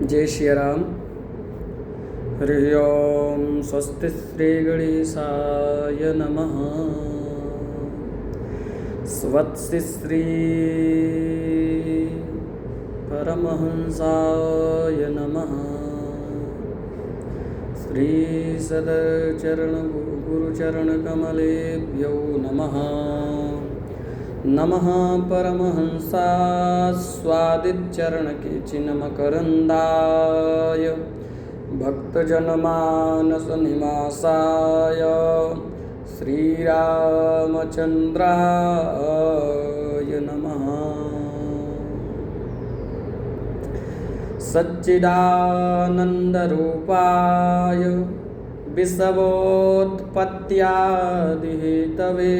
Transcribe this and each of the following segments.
जय श्री राम। हरि ओम। स्वस्ति श्री गणेशाय नमः। स्वस्ति श्री परमहंसाय नमः। श्री सदचरण गुरुचरण कमलेभ्यो नमः। नमः परमहंसा स्वादिचरण केचिन्मकरन्दाय भक्तजनमानस निवासाय श्रीरामचन्द्राय नमः। सच्चिदानन्दरूपाय विश्वोत्पत्त्यादिहेतवे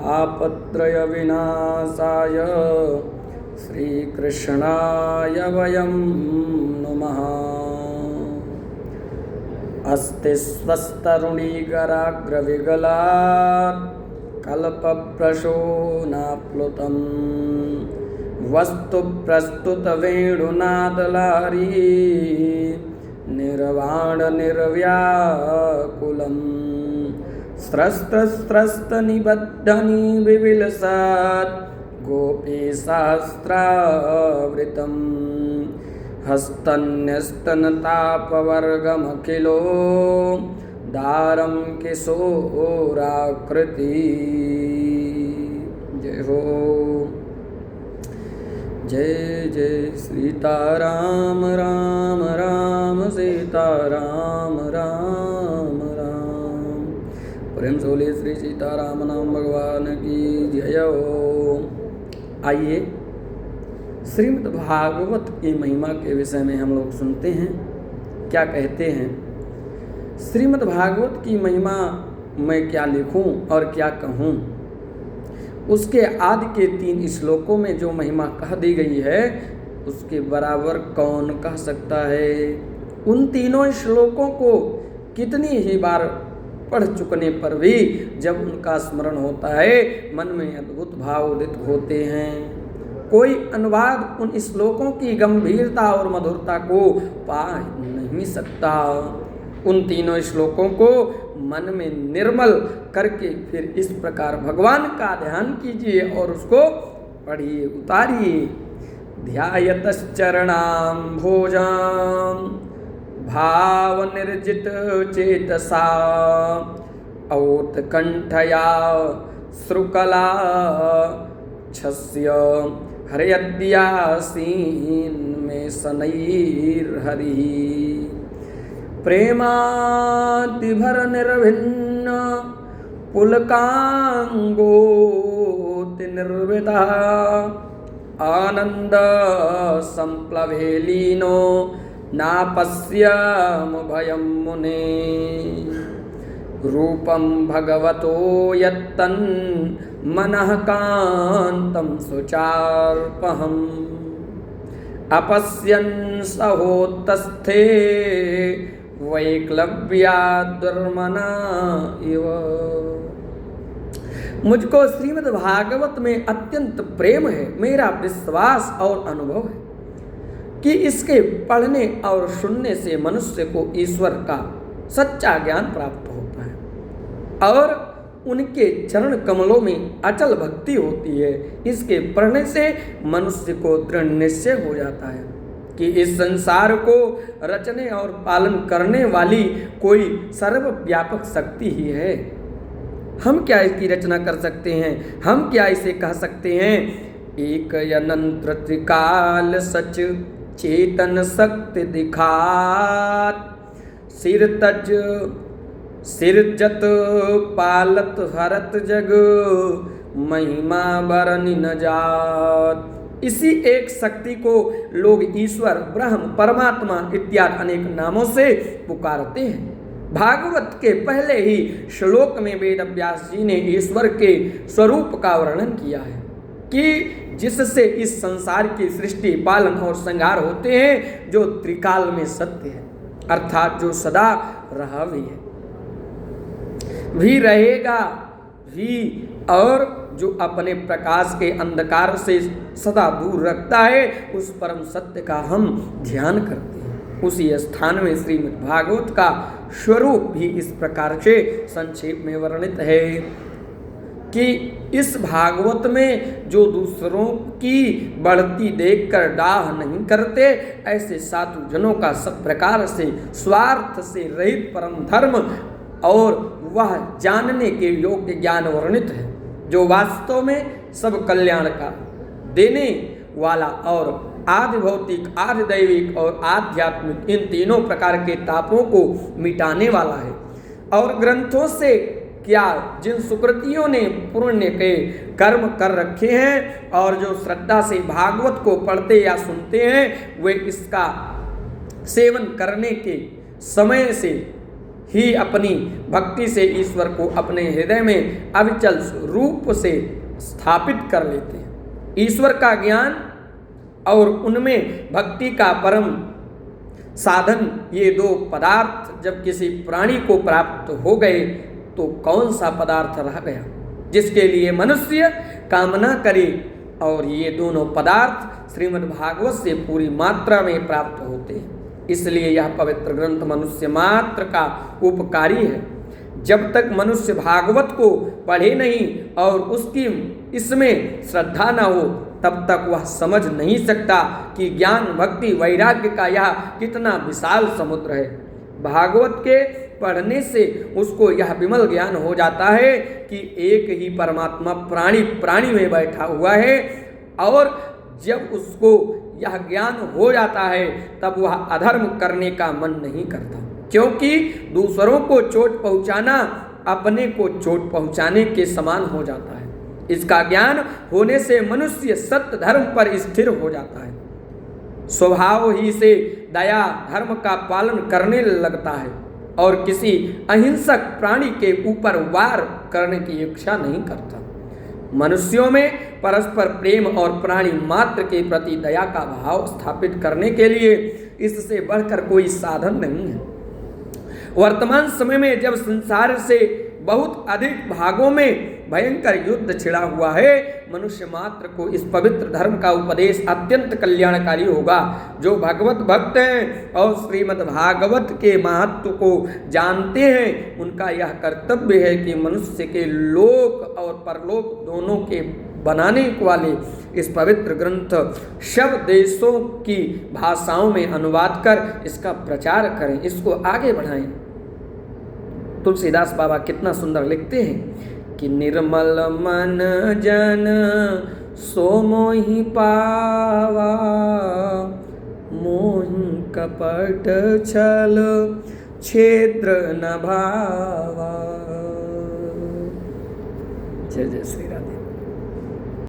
तापत्रय विनाशाय श्रीकृष्णाय वयं नमः। अस्ति स्वस्तरुणीगराग्रविगलात् कल्पप्रशोनाप्लुतं वस्तु प्रस्तुतवेणुनादलारी निर्वाण निर्व्याकुलम् स्रस्तनिबद्धनि विविलसत् गोपीशास्त्रावृतं हस्तन्यस्तनतापवर्गमखिलो दारं किशोराकृति। जय हो। जय जय सीताराम राम राम सीताराम राम राम। प्रेम से बोलिए श्री सीताराम नाम भगवान की जय हो। आइए श्रीमद् भागवत की महिमा के विषय में हम लोग सुनते हैं क्या कहते हैं। श्रीमद् भागवत की महिमा मैं क्या लिखूं और क्या कहूं। उसके आदि के 3 श्लोकों में जो महिमा कह दी गई है उसके बराबर कौन कह सकता है। उन तीनों श्लोकों को कितनी ही बार पढ़ चुकने पर भी जब उनका स्मरण होता है मन में अद्भुत भाव उदित होते हैं। कोई अनुवाद उन श्लोकों की गंभीरता और मधुरता को पा नहीं सकता। उन तीनों श्लोकों को मन में निर्मल करके फिर इस प्रकार भगवान का ध्यान कीजिए और उसको पढ़िए, उतारिए। ध्यायतश्चरणाम्भोजां भाव निर्जित चेतसा औत्कण्ठया श्रुकला छस्य हरयद्यासीन में शनैर्हरिः प्रेमातिभर निर्भिन्न पुलकांगोति निर्वृता आनंद संप्लवे लीनो नापश्यम भयं मुने रूपं भगवतो यत्तन् मनः कान्तं सुचार्पहम् अपश्यन् सहोतस्थे वैक्लव्याद्दुर्मना इव। मुझको श्रीमद् भागवत में अत्यंत प्रेम है। मेरा विश्वास और अनुभव है कि इसके पढ़ने और सुनने से मनुष्य को ईश्वर का सच्चा ज्ञान प्राप्त होता है और उनके चरण कमलों में अचल भक्ति होती है। इसके पढ़ने से मनुष्य को दृढ़ निश्चय हो जाता है कि इस संसार को रचने और पालन करने वाली कोई सर्वव्यापक शक्ति ही है। हम क्या इसकी रचना कर सकते हैं, हम क्या इसे कह सकते हैं। एक अनंत त्रिकाल सच चेतन शक्ति दिखात सिरजत पालत हरत जग महिमा बरनि न जात। इसी एक शक्ति को लोग ईश्वर, ब्रह्म, परमात्मा इत्यादि अनेक नामों से पुकारते हैं। भागवत के पहले ही श्लोक में वेद व्यास जी ने ईश्वर के स्वरूप का वर्णन किया है कि जिससे इस संसार की सृष्टि, पालन और संहार होते हैं, जो त्रिकाल में सत्य है अर्थात जो सदा रहा भी है, भी रहेगा, भी और जो अपने प्रकाश के अंधकार से सदा दूर रखता है, उस परम सत्य का हम ध्यान करते हैं। उसी स्थान में श्रीमद् भागवत का स्वरूप भी इस प्रकार से संक्षेप में वर्णित है कि इस भागवत में जो दूसरों की बढ़ती देखकर डाह नहीं करते, ऐसे साधु जनों का सब प्रकार से स्वार्थ से रहित परम धर्म और वह जानने के योग्य ज्ञान वर्णित है, जो वास्तव में सब कल्याण का देने वाला और आदि भौतिक, आदि दैविक और आध्यात्मिक इन तीनों प्रकार के तापों को मिटाने वाला है। और ग्रंथों से क्या जिन सुकृतियों ने पुण्य के कर्म कर रखे हैं और जो श्रद्धा से भागवत को पढ़ते या सुनते हैं, वे इसका सेवन करने के समय से ही अपनी भक्ति से ईश्वर को अपने हृदय में अविचल रूप से स्थापित कर लेते हैं। ईश्वर का ज्ञान और उनमें भक्ति का परम साधन, ये दो पदार्थ जब किसी प्राणी को प्राप्त हो गए तो कौन सा पदार्थ रह गया जिसके लिए मनुष्य कामना करे। और ये दोनों पदार्थ श्रीमद् भागवत से पूरी मात्रा में प्राप्त होते हैं। इसलिए यह पवित्र ग्रंथ मनुष्य मात्र का उपकारी है। जब तक मनुष्य भागवत को पढ़े नहीं और उसकी इसमें श्रद्धा न हो, तब तक वह समझ नहीं सकता कि ज्ञान, भक्ति, वैराग्य का यह कितना विशाल समुद्र है। भागवत के पढ़ने से उसको यह विमल ज्ञान हो जाता है कि एक ही परमात्मा प्राणी प्राणी में बैठा हुआ है। और जब उसको यह ज्ञान हो जाता है, तब वह अधर्म करने का मन नहीं करता, क्योंकि दूसरों को चोट पहुंचाना अपने को चोट पहुंचाने के समान हो जाता है। इसका ज्ञान होने से मनुष्य सत्य धर्म पर स्थिर हो जाता है, स्वभाव ही से दया धर्म का पालन करने लगता है और किसी अहिंसक प्राणी के ऊपर वार करने की इच्छा नहीं करता। मनुष्यों में परस्पर प्रेम और प्राणी मात्र के प्रति दया का भाव स्थापित करने के लिए इससे बढ़कर कोई साधन नहीं है। वर्तमान समय में जब संसार से बहुत अधिक भागों में भयंकर युद्ध छिड़ा हुआ है, मनुष्य मात्र को इस पवित्र धर्म का उपदेश अत्यंत कल्याणकारी होगा। जो भगवत भक्त हैं और श्रीमद् भागवत के महत्व को जानते हैं, उनका यह कर्तव्य है कि मनुष्य के लोक और परलोक दोनों के बनाने वाले इस पवित्र ग्रंथ सब देशों की भाषाओं में अनुवाद कर इसका प्रचार करें, इसको आगे बढ़ाएं। तुलसीदास बाबा कितना सुंदर लिखते हैं कि निर्मल मन जन सो मोहि पावा, मोहि कपट छल क्षेत्र न भावा। जय जय श्री राधे।